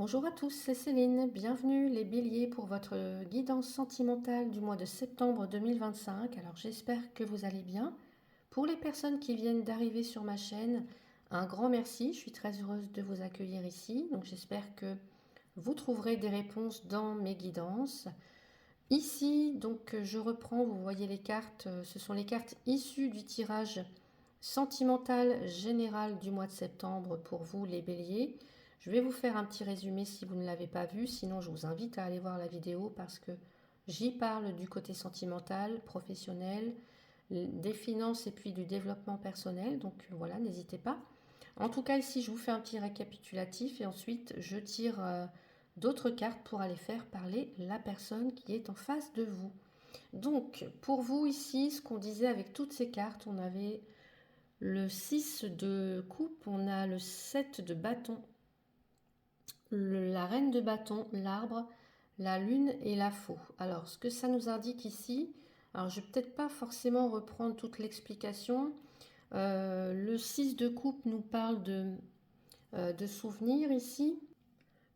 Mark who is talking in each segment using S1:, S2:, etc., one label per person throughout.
S1: Bonjour à tous, c'est Céline. Bienvenue les béliers pour votre guidance sentimentale du mois de septembre 2025. Alors j'espère que vous allez bien. Pour les personnes qui viennent d'arriver sur ma chaîne, un grand merci. Je suis très heureuse de vous accueillir ici. Donc j'espère que vous trouverez des réponses dans mes guidances. Ici, donc je reprends, vous voyez les cartes, ce sont les cartes issues du tirage sentimental général du mois de septembre pour vous les béliers. Je vais vous faire un petit résumé si vous ne l'avez pas vu, sinon je vous invite à aller voir la vidéo parce que j'y parle du côté sentimental, professionnel, des finances et puis du développement personnel, donc voilà, n'hésitez pas. En tout cas, ici, je vous fais un petit récapitulatif et ensuite, je tire d'autres cartes pour aller faire parler la personne qui est en face de vous. Donc, pour vous ici, ce qu'on disait avec toutes ces cartes, on avait le 6 de coupe, on a le 7 de bâton, la reine de bâton, l'arbre, la lune et la faux. Alors, ce que ça nous indique ici, alors je ne vais peut-être pas forcément reprendre toute l'explication. Le 6 de coupe nous parle de souvenirs ici.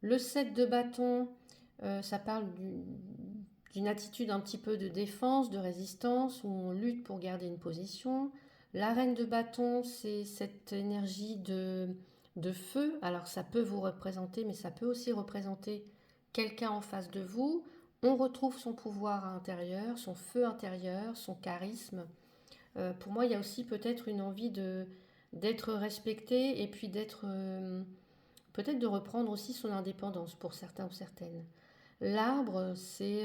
S1: Le 7 de bâton, ça parle d'une attitude un petit peu de défense, de résistance, où on lutte pour garder une position. La reine de bâton, c'est cette énergie de feu. Alors ça peut vous représenter, mais ça peut aussi représenter quelqu'un en face de vous. On retrouve son pouvoir intérieur, son feu intérieur, son charisme. Pour moi, il y a aussi peut-être une envie d'être respecté et puis d'être peut-être de reprendre aussi son indépendance pour certains ou certaines. L'arbre, c'est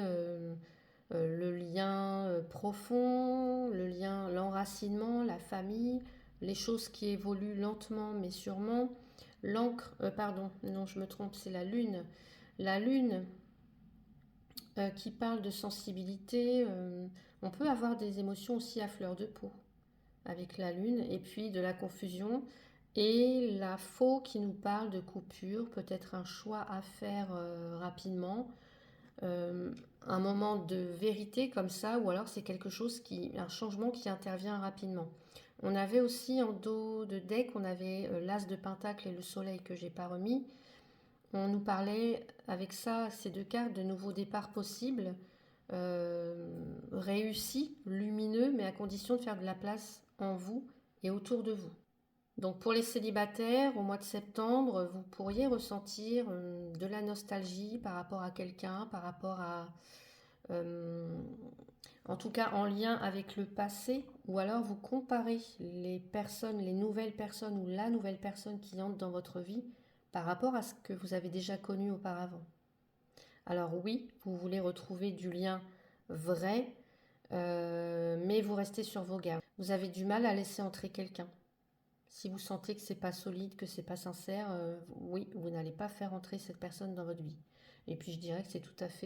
S1: le lien profond, le lien, l'enracinement, la famille, les choses qui évoluent lentement mais sûrement. L'encre, pardon, non, je me trompe, c'est la lune. La lune qui parle de sensibilité. On peut avoir des émotions aussi à fleur de peau avec la lune et puis de la confusion. Et la faux qui nous parle de coupure, peut-être un choix à faire rapidement, un moment de vérité comme ça, ou alors c'est quelque chose un changement qui intervient rapidement. On avait aussi en dos de deck, on avait l'as de pentacle et le soleil que j'ai pas remis. On nous parlait avec ça, ces deux cartes, de nouveaux départs possibles, réussis, lumineux, mais à condition de faire de la place en vous et autour de vous. Donc pour les célibataires, au mois de septembre, vous pourriez ressentir de la nostalgie par rapport à quelqu'un, par rapport à... euh, en tout cas en lien avec le passé, ou alors vous comparez les personnes, les nouvelles personnes ou la nouvelle personne qui entre dans votre vie par rapport à ce que vous avez déjà connu auparavant. Alors oui, vous voulez retrouver du lien vrai, mais vous restez sur vos gardes. Vous avez du mal à laisser entrer quelqu'un. Si vous sentez que c'est pas solide, que c'est pas sincère, oui, vous n'allez pas faire entrer cette personne dans votre vie. Et puis je dirais que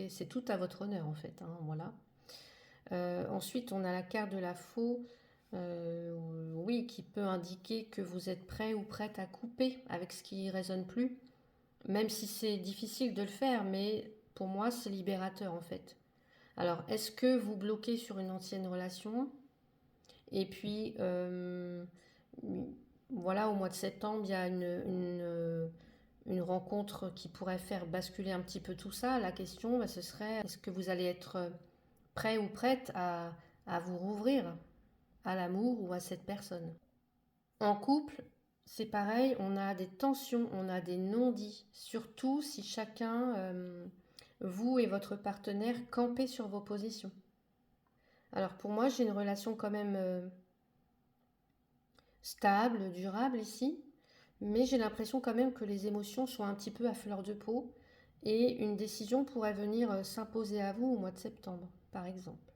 S1: c'est tout à votre honneur en fait, hein, voilà. Ensuite, on a la carte de la faux, oui, qui peut indiquer que vous êtes prêt ou prête à couper avec ce qui ne résonne plus, même si c'est difficile de le faire, mais pour moi, c'est libérateur en fait. Alors, est-ce que vous bloquez sur une ancienne relation? Et puis, voilà, au mois de septembre, il y a une rencontre qui pourrait faire basculer un petit peu tout ça. La question, bah, ce serait, est-ce que vous allez être prêt ou prête à vous rouvrir à l'amour ou à cette personne? En couple, c'est pareil, on a des tensions, on a des non-dits, surtout si chacun, vous et votre partenaire, campez sur vos positions. Alors pour moi, j'ai une relation quand même stable, durable ici, mais j'ai l'impression quand même que les émotions sont un petit peu à fleur de peau et une décision pourrait venir s'imposer à vous au mois de septembre, par exemple.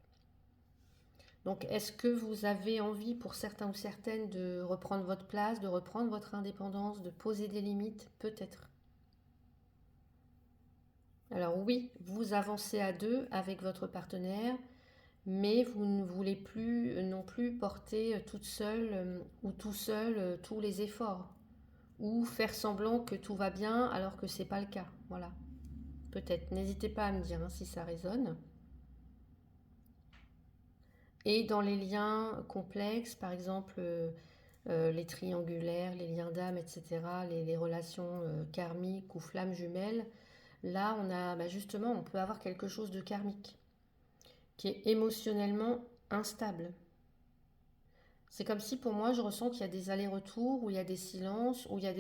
S1: Donc, est-ce que vous avez envie, pour certains ou certaines, de reprendre votre place, de reprendre votre indépendance, de poser des limites? Peut-être. Alors oui, vous avancez à deux avec votre partenaire, mais vous ne voulez plus non plus porter toute seule ou tout seul tous les efforts, ou faire semblant que tout va bien alors que c'est pas le cas. Voilà. Peut-être. N'hésitez pas à me dire hein, si ça résonne. Et dans les liens complexes, par exemple, les triangulaires, les liens d'âme, etc., les relations karmiques ou flammes jumelles, là, on a justement, on peut avoir quelque chose de karmique qui est émotionnellement instable. C'est comme si pour moi, je ressens qu'il y a des allers-retours, où il y a des silences, où il y a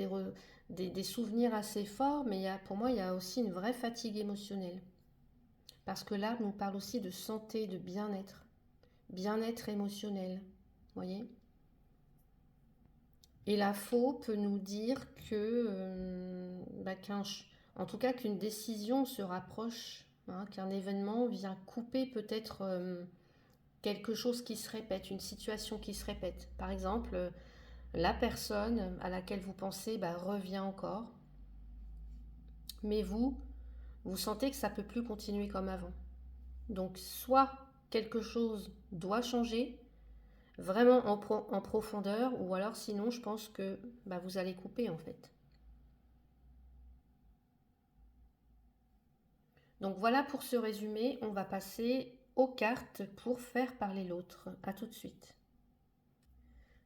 S1: des souvenirs assez forts, mais pour moi, il y a aussi une vraie fatigue émotionnelle. Parce que l'arbre nous parle aussi de santé, de bien-être, bien-être émotionnel. Vous voyez? Et la faux peut nous dire que, en tout cas, qu'une décision se rapproche, hein, qu'un événement vient couper peut-être quelque chose qui se répète, une situation qui se répète. Par exemple, la personne à laquelle vous pensez revient encore, mais vous sentez que ça ne peut plus continuer comme avant. Donc, soit quelque chose doit changer, vraiment en profondeur, ou alors sinon, je pense que vous allez couper en fait. Donc voilà pour ce résumé, on va passer aux cartes pour faire parler l'autre. A tout de suite.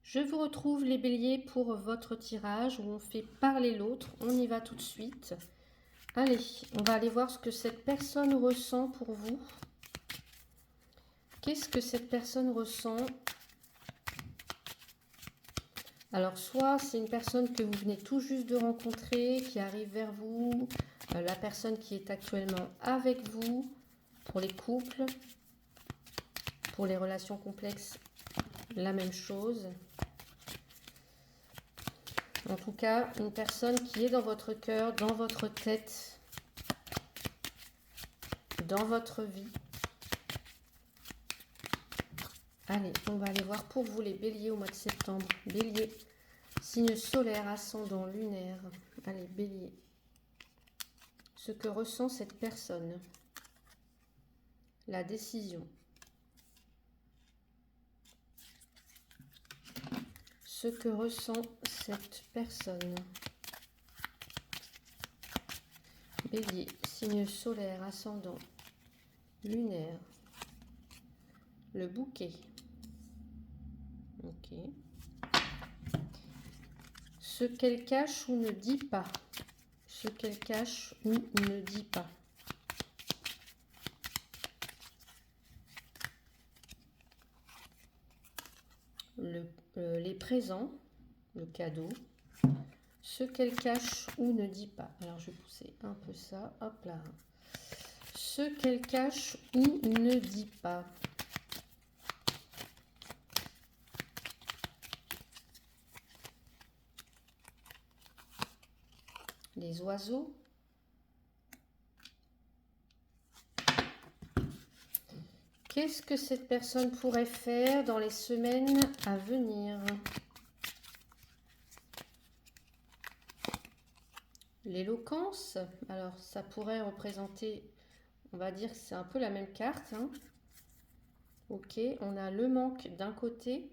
S1: Je vous retrouve les béliers pour votre tirage où on fait parler l'autre. On y va tout de suite. Allez, on va aller voir ce que cette personne ressent pour vous. Qu'est-ce que cette personne ressent? Alors, soit c'est une personne que vous venez tout juste de rencontrer, qui arrive vers vous, la personne qui est actuellement avec vous, pour les couples, pour les relations complexes, la même chose. En tout cas, une personne qui est dans votre cœur, dans votre tête, dans votre vie. Allez, on va aller voir pour vous les béliers au mois de septembre. Bélier, signe solaire, ascendant, lunaire. Allez, bélier. Ce que ressent cette personne. La décision. Ce que ressent cette personne. Bélier, signe solaire, ascendant, lunaire. Le bouquet. Ok. Ce qu'elle cache ou ne dit pas. Ce qu'elle cache ou ne dit pas. Les présents, le cadeau. Ce qu'elle cache ou ne dit pas. Alors je vais pousser un peu ça. Hop là. Ce qu'elle cache ou ne dit pas. Les oiseaux. Qu'est-ce que cette personne pourrait faire dans les semaines à venir? L'éloquence, alors ça pourrait représenter, on va dire que c'est un peu la même carte. Hein. Ok, on a le manque d'un côté.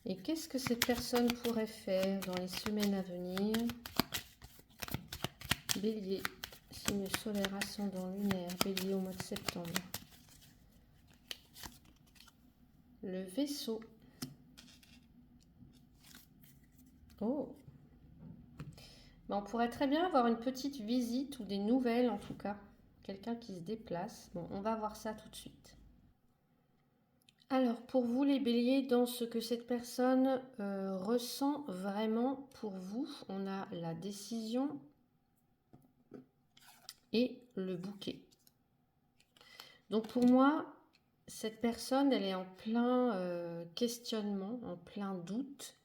S1: Et qu'est-ce que cette personne pourrait faire dans les semaines à venir? Bélier, signe solaire, ascendant, lunaire, bélier au mois de septembre. Le vaisseau. Oh! On pourrait très bien avoir une petite visite ou des nouvelles en tout cas. Quelqu'un qui se déplace. Bon, on va voir ça tout de suite. Alors, pour vous les béliers, dans ce que cette personne ressent vraiment pour vous, on a la décision et le bouquet. Donc pour moi, cette personne, elle est en plein questionnement, en plein doute.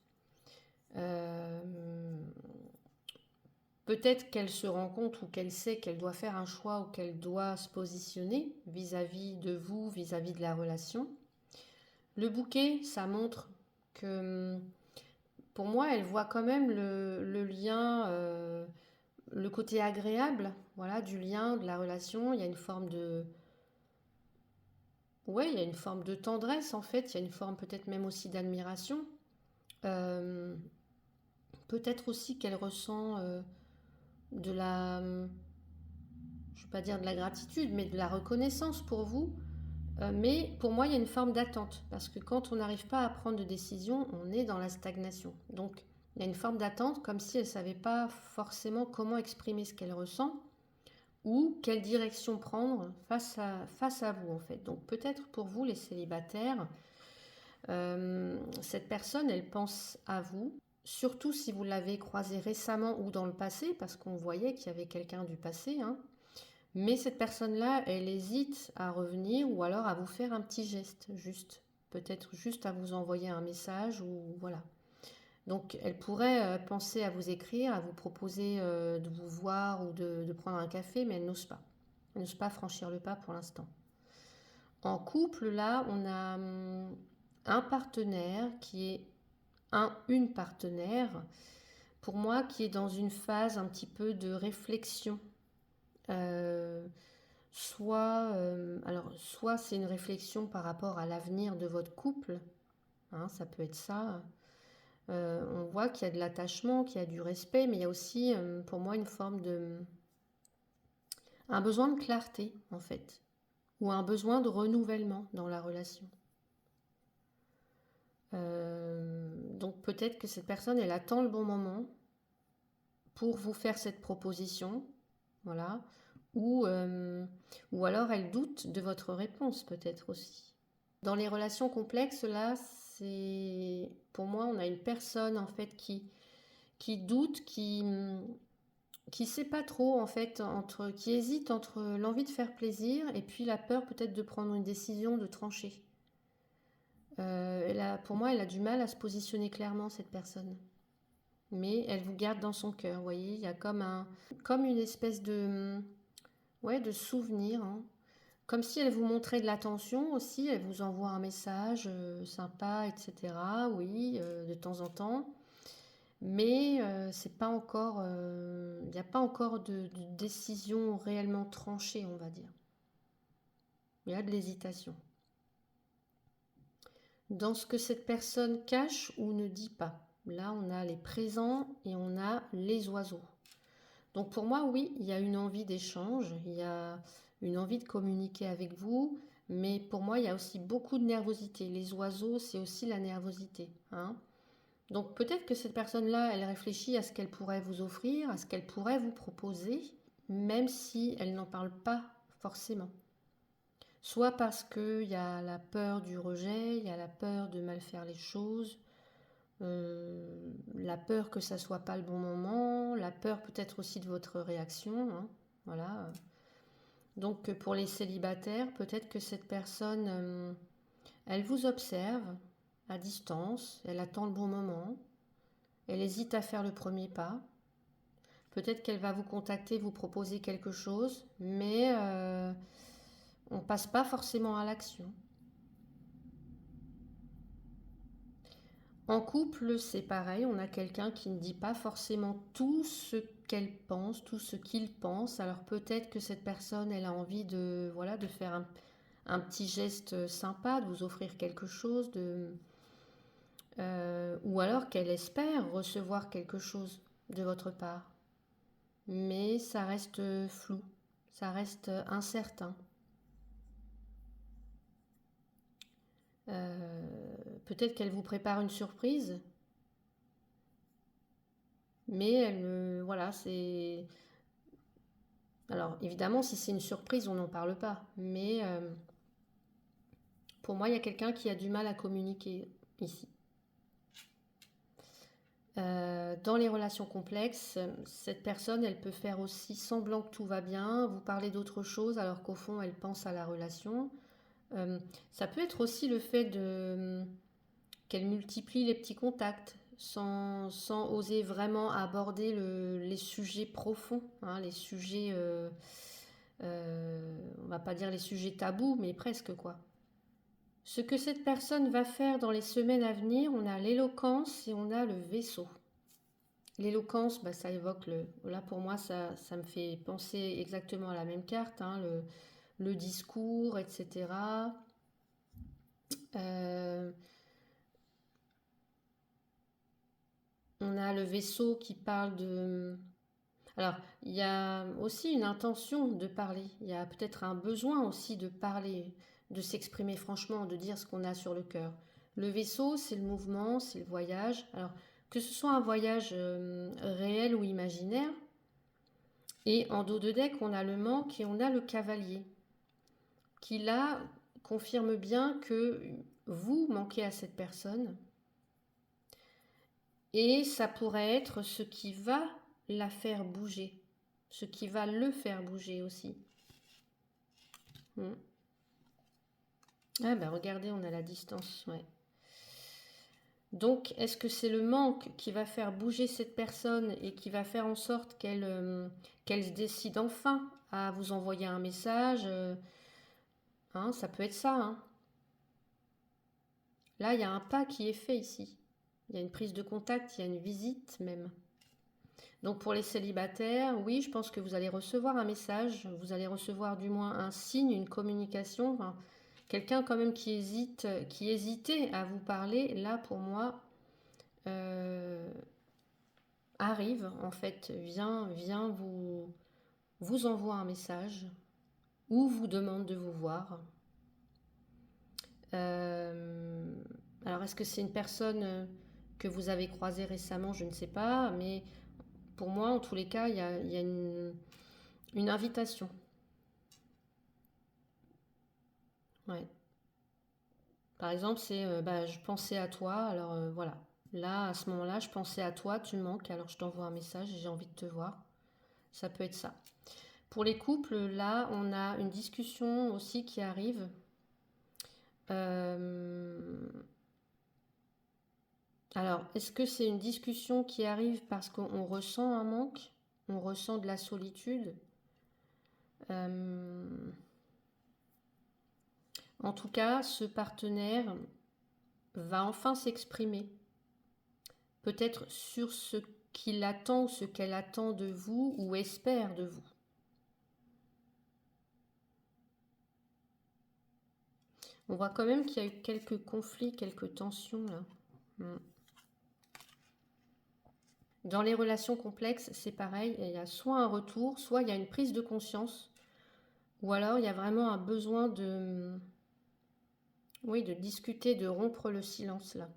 S1: Peut-être qu'elle se rend compte ou qu'elle sait qu'elle doit faire un choix ou qu'elle doit se positionner vis-à-vis de vous, vis-à-vis de la relation. Le bouquet, ça montre que pour moi, elle voit quand même le lien, le côté agréable, voilà, du lien, de la relation. Il y a une forme de... Ouais, il y a une forme de tendresse en fait, il y a une forme peut-être même aussi d'admiration. Peut-être aussi qu'elle ressent de la... je ne vais pas dire de la gratitude, mais de la reconnaissance pour vous. Mais pour moi, il y a une forme d'attente, parce que quand on n'arrive pas à prendre de décision, on est dans la stagnation. Donc, il y a une forme d'attente, comme si elle ne savait pas forcément comment exprimer ce qu'elle ressent, ou quelle direction prendre face à vous, en fait. Donc, peut-être pour vous, les célibataires, cette personne, elle pense à vous, surtout si vous l'avez croisée récemment ou dans le passé, parce qu'on voyait qu'il y avait quelqu'un du passé, hein. Mais cette personne-là, elle hésite à revenir ou alors à vous faire un petit geste, juste. Peut-être juste à vous envoyer un message ou voilà. Donc elle pourrait penser à vous écrire, à vous proposer de vous voir ou de prendre un café, mais elle n'ose pas. Elle n'ose pas franchir le pas pour l'instant. En couple, là, on a un partenaire qui est une partenaire, pour moi, qui est dans une phase un petit peu de réflexion. Euh, soit c'est une réflexion par rapport à l'avenir de votre couple, hein, ça peut être ça. On voit qu'il y a de l'attachement, qu'il y a du respect, mais il y a aussi pour moi une forme un besoin de clarté en fait, ou un besoin de renouvellement dans la relation. Donc peut-être que cette personne, elle attend le bon moment pour vous faire cette proposition, voilà, ou alors elle doute de votre réponse peut-être aussi. Dans les relations complexes, là, c'est pour moi, on a une personne en fait qui doute, qui sait pas trop en fait qui hésite entre l'envie de faire plaisir et puis la peur peut-être de prendre une décision, de trancher. Pour moi, elle a du mal à se positionner clairement cette personne, mais elle vous garde dans son cœur. Vous voyez, il y a comme une espèce de ouais de souvenir, hein. Comme si elle vous montrait de l'attention aussi, elle vous envoie un message sympa, etc. Oui, de temps en temps. Mais c'est pas encore, il n'y a pas encore de décision réellement tranchée, on va dire. Il y a de l'hésitation. Dans ce que cette personne cache ou ne dit pas. Là, on a les présents et on a les oiseaux. Donc pour moi, oui, il y a une envie d'échange, il y a une envie de communiquer avec vous, mais pour moi, il y a aussi beaucoup de nervosité. Les oiseaux, c'est aussi la nervosité, hein. Donc peut-être que cette personne-là, elle réfléchit à ce qu'elle pourrait vous offrir, à ce qu'elle pourrait vous proposer, même si elle n'en parle pas forcément. Soit parce qu'il y a la peur du rejet, il y a la peur de mal faire les choses, la peur que ça soit pas le bon moment, la peur peut-être aussi de votre réaction, hein, voilà. Donc pour les célibataires, peut-être que cette personne, elle vous observe à distance, elle attend le bon moment, elle hésite à faire le premier pas. Peut-être qu'elle va vous contacter, vous proposer quelque chose, mais on ne passe pas forcément à l'action. En couple, c'est pareil, on a quelqu'un qui ne dit pas forcément tout ce qu'elle pense, tout ce qu'il pense. Alors peut-être que cette personne, elle a envie de, voilà, de faire un petit geste sympa, de vous offrir quelque chose, ou alors qu'elle espère recevoir quelque chose de votre part. Mais ça reste flou, ça reste incertain. Peut-être qu'elle vous prépare une surprise, mais voilà, c'est. Alors évidemment, si c'est une surprise, on n'en parle pas. Mais pour moi, il y a quelqu'un qui a du mal à communiquer ici. Dans les relations complexes, cette personne, elle peut faire aussi semblant que tout va bien, vous parler d'autre chose alors qu'au fond, elle pense à la relation. Ça peut être aussi le fait qu'elle multiplie les petits contacts sans oser vraiment aborder les sujets profonds, hein, les sujets, on va pas dire les sujets tabous, mais presque quoi. Ce que cette personne va faire dans les semaines à venir, on a l'éloquence et on a le vaisseau. L'éloquence, bah, ça évoque là pour moi, ça me fait penser exactement à la même carte, hein, le discours, etc. Euh, on a le vaisseau qui parle de. Alors, il y a aussi une intention de parler. Il y a peut-être un besoin aussi de parler. de s'exprimer franchement, de dire ce qu'on a sur le cœur. Le vaisseau, c'est le mouvement, c'est le voyage. Alors, que ce soit un voyage réel ou imaginaire, et en dos de deck, on a le manque et on a le cavalier, qui là confirme bien que vous manquez à cette personne, et ça pourrait être ce qui va la faire bouger, ce qui va le faire bouger aussi. Ah ben regardez, on a la distance, ouais. Donc, est-ce que c'est le manque qui va faire bouger cette personne et qui va faire en sorte qu'elle se décide enfin à vous envoyer un message ça peut être ça. Là, il y a un pas qui est fait ici. Il y a une prise de contact, il y a une visite même. Donc pour les célibataires, oui, je pense que vous allez recevoir un message, vous allez recevoir du moins un signe, une communication, quelqu'un quand même qui hésitait à vous parler, là pour moi, arrive en fait, vient vous envoie un message ou vous demande de vous voir. Alors est-ce que c'est une personne que vous avez croisée récemment? Je ne sais pas, mais pour moi, en tous les cas, il y a une invitation. Ouais. Par exemple, c'est je pensais à toi, alors voilà. Là, à ce moment-là, je pensais à toi, tu me manques, alors je t'envoie un message et j'ai envie de te voir. Ça peut être ça. Pour les couples, là, on a une discussion aussi qui arrive. Alors, est-ce que c'est une discussion qui arrive parce qu'on ressent un manque? On ressent de la solitude? En tout cas, ce partenaire va enfin s'exprimer. Peut-être sur ce qu'il attend ou ce qu'elle attend de vous ou espère de vous. On voit quand même qu'il y a eu quelques conflits, quelques tensions là. Dans les relations complexes, c'est pareil, il y a soit un retour, soit il y a une prise de conscience, ou alors il y a vraiment un besoin de discuter, de rompre le silence là.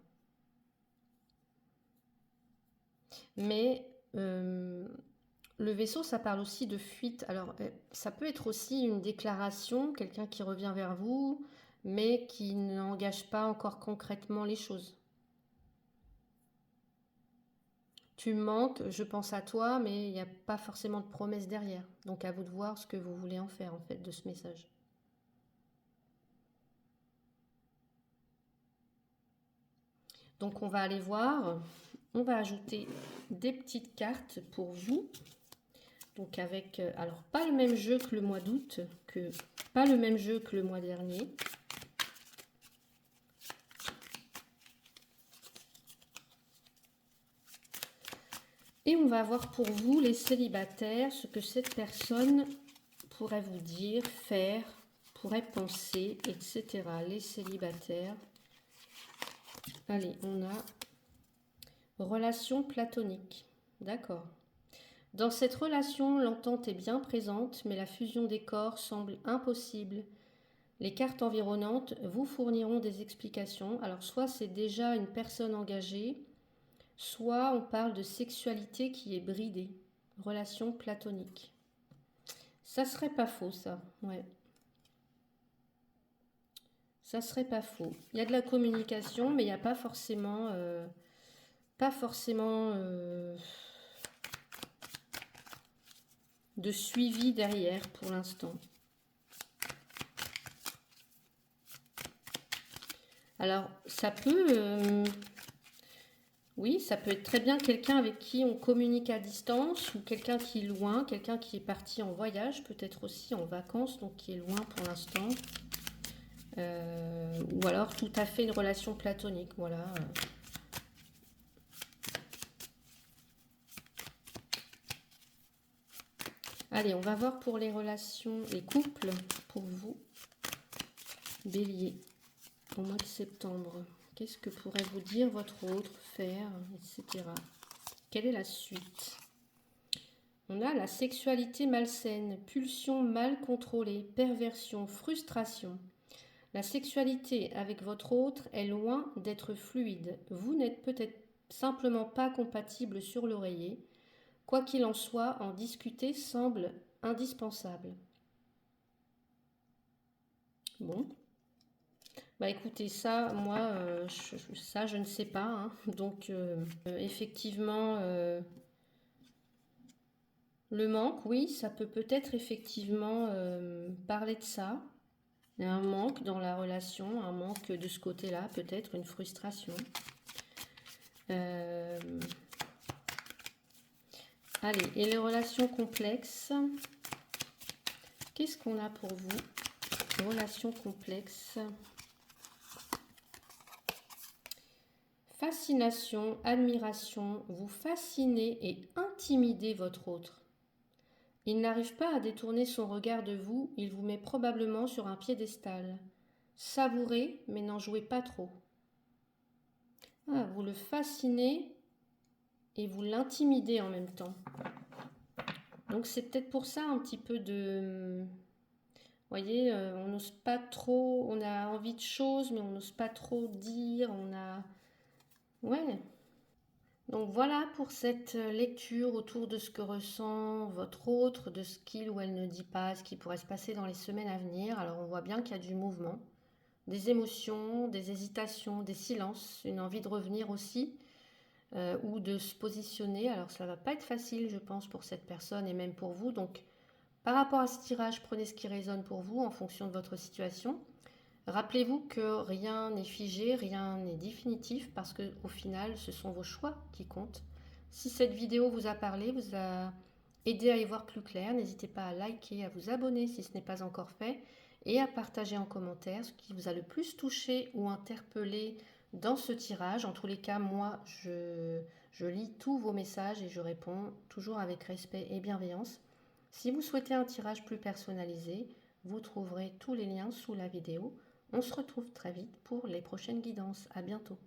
S1: Mais le vaisseau, ça parle aussi de fuite. Alors, ça peut être aussi une déclaration, quelqu'un qui revient vers vous, mais qui n'engage pas encore concrètement les choses. Tu me manques, je pense à toi, mais il n'y a pas forcément de promesse derrière. Donc à vous de voir ce que vous voulez en faire en fait de ce message. Donc on va aller voir, on va ajouter des petites cartes pour vous. Donc avec, alors pas le même jeu que le mois d'août, pas le même jeu que le mois dernier. Et on va voir pour vous, les célibataires, ce que cette personne pourrait vous dire, faire, pourrait penser, etc. Les célibataires. Allez, on a relation platonique. D'accord. Dans cette relation, l'entente est bien présente, mais la fusion des corps semble impossible. Les cartes environnantes vous fourniront des explications. Alors, soit c'est déjà une personne engagée, soit on parle de sexualité qui est bridée. Relation platonique. Ça serait pas faux, ça. Ouais. Ça serait pas faux. Il y a de la communication, mais il n'y a pas forcément... de suivi derrière pour l'instant. Alors, ça peut... oui, ça peut être très bien quelqu'un avec qui on communique à distance ou quelqu'un qui est loin, quelqu'un qui est parti en voyage, peut-être aussi en vacances, donc qui est loin pour l'instant. Ou alors tout à fait une relation platonique, voilà. Allez, on va voir pour les relations, les couples, pour vous, Bélier, au mois de septembre. Qu'est-ce que pourrait vous dire votre autre, faire, etc. Quelle est la suite? On a la sexualité malsaine, pulsion mal contrôlée, perversion, frustration. La sexualité avec votre autre est loin d'être fluide. Vous n'êtes peut-être simplement pas compatible sur l'oreiller. Quoi qu'il en soit, en discuter semble indispensable. Bon, bah écoutez, ça, moi, ça, je ne sais pas, hein. Donc, effectivement, le manque, oui, ça peut peut-être effectivement parler de ça. Il y a un manque dans la relation, un manque de ce côté-là, peut-être une frustration. Euh, Allez, et les relations complexes, qu'est-ce qu'on a pour vous? Relations complexes. Fascination, admiration, vous fascinez et intimidez votre autre. Il n'arrive pas à détourner son regard de vous, il vous met probablement sur un piédestal. Savourez, mais n'en jouez pas trop. Ah, vous le fascinez et vous l'intimidez en même temps. Donc c'est peut-être pour ça un petit peu de... Vous voyez, on n'ose pas trop, on a envie de choses, mais on n'ose pas trop dire, on a... Ouais. Donc voilà pour cette lecture autour de ce que ressent votre autre, de ce qu'il ou elle ne dit pas, ce qui pourrait se passer dans les semaines à venir. Alors on voit bien qu'il y a du mouvement, des émotions, des hésitations, des silences, une envie de revenir aussi, ou de se positionner. Alors ça va pas être facile, je pense, pour cette personne et même pour vous. Donc par rapport à ce tirage, prenez ce qui résonne pour vous en fonction de votre situation. Rappelez-vous que rien n'est figé, rien n'est définitif parce que au final, ce sont vos choix qui comptent. Si cette vidéo vous a parlé, vous a aidé à y voir plus clair, n'hésitez pas à liker, à vous abonner si ce n'est pas encore fait et à partager en commentaire ce qui vous a le plus touché ou interpellé dans ce tirage. En tous les cas, moi, je lis tous vos messages et je réponds toujours avec respect et bienveillance. Si vous souhaitez un tirage plus personnalisé, vous trouverez tous les liens sous la vidéo. On se retrouve très vite pour les prochaines guidances. À bientôt.